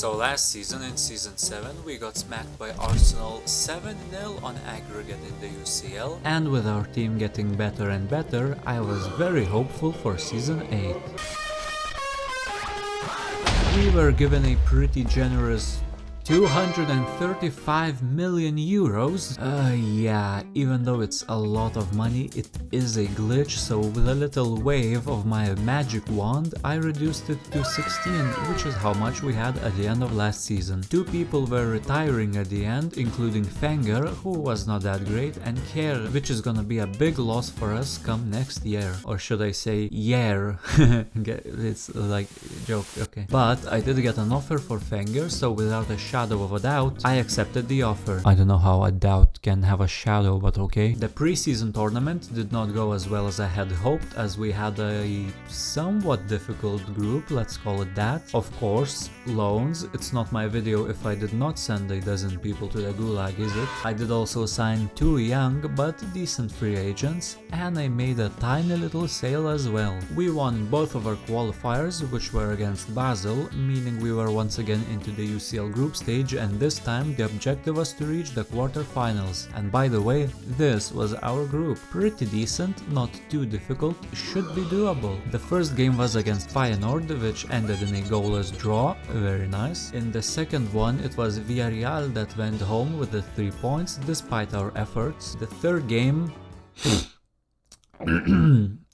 So last season, in Season 7, we got smacked by Arsenal 7-0 on aggregate in the UCL, and with our team getting better and better, I was very hopeful for Season 8. We were given a pretty generous 235 million euros. Yeah, even though it's a lot of money, it is a glitch, so with a little wave of my magic wand, I reduced it to 16, which is how much we had at the end of last season. 2 people were retiring at the end, including Fenger, who was not that great, and Kerr, which is gonna be a big loss for us come next year. Or should I say, year? It's like a joke, okay. But I did get an offer for Fenger, so without a shadow of a doubt, I accepted the offer. I don't know how a doubt can have a shadow, but okay. The preseason tournament did not go as well as I had hoped, as we had a somewhat difficult group, let's call it that. Of course, loans. It's not my video if I did not send a dozen people to the gulag, is it? I did also sign 2 young but decent free agents, and I made a tiny little sale as well. We won both of our qualifiers, which were against Basel, meaning we were once again into the UCL group stage, and this time the objective was to reach the quarterfinals. And by the way, this was our group. Pretty decent, not too difficult, should be doable. The first game was against Feyenoord, which ended in a goalless draw, very nice. In the second one, it was Villarreal that went home with the 3 points despite our efforts. The third game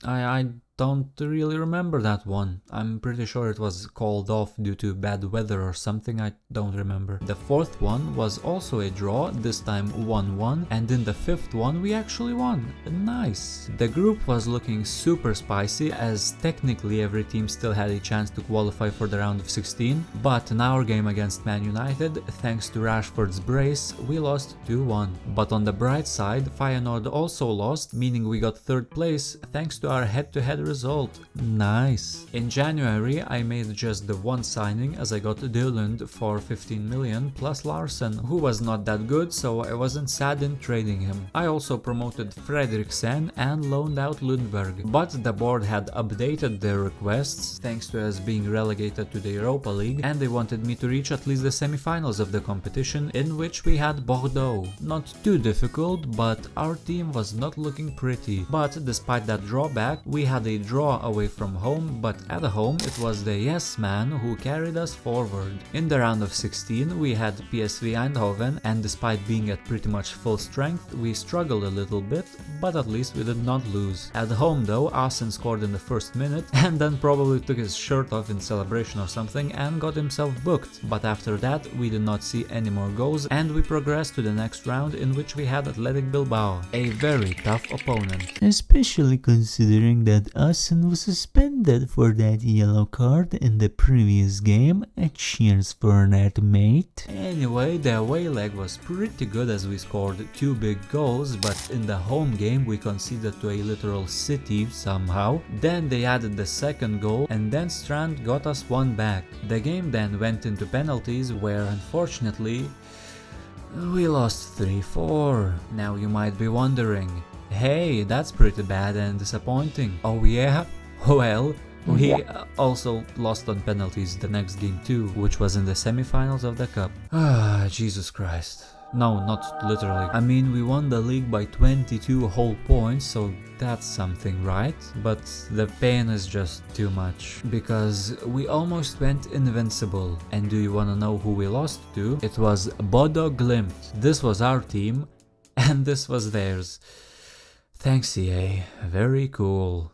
I don't really remember that one. I'm pretty sure it was called off due to bad weather or something, I don't remember. The fourth one was also a draw, this time 1-1, and in the fifth one we actually won. Nice. The group was looking super spicy, as technically every team still had a chance to qualify for the round of 16, but in our game against Man United, thanks to Rashford's brace, we lost 2-1. But on the bright side, Feyenoord also lost, meaning we got 3rd place thanks to our head-to-head result. Nice. In January, I made just the one signing, as I got Dølund for 15 million plus Larsen, who was not that good, so I wasn't sad in trading him. I also promoted Fredriksen and loaned out Lundberg, but the board had updated their requests thanks to us being relegated to the Europa League, and they wanted me to reach at least the semi-finals of the competition, in which we had Bordeaux. Not too difficult, but our team was not looking pretty. But despite that drawback, we had a draw away from home, but at home it was the yes man who carried us forward. In the round of 16 we had PSV Eindhoven, and despite being at pretty much full strength, we struggled a little bit, but at least we did not lose. At home though, Asen scored in the first minute and then probably took his shirt off in celebration or something and got himself booked, but after that we did not see any more goals, and we progressed to the next round, in which we had Athletic Bilbao, a very tough opponent. Especially considering that Asen was suspended for that yellow card in the previous game. Cheers for that, mate. Anyway, the away leg was pretty good, as we scored 2 big goals, but in the home game we conceded to a literal city somehow. Then they added the second goal, and then Strand got us one back. The game then went into penalties, where unfortunately we lost 3-4. Now you might be wondering, hey, that's pretty bad and disappointing. Oh yeah? Well, we also lost on penalties the next game too, which was in the semi-finals of the cup. Ah, Jesus Christ. No, not literally. I mean, we won the league by 22 whole points, so that's something, right? But the pain is just too much, because we almost went invincible. And do you wanna know who we lost to? It was Bodo Glimt. This was our team, and this was theirs. Thanks EA, very cool.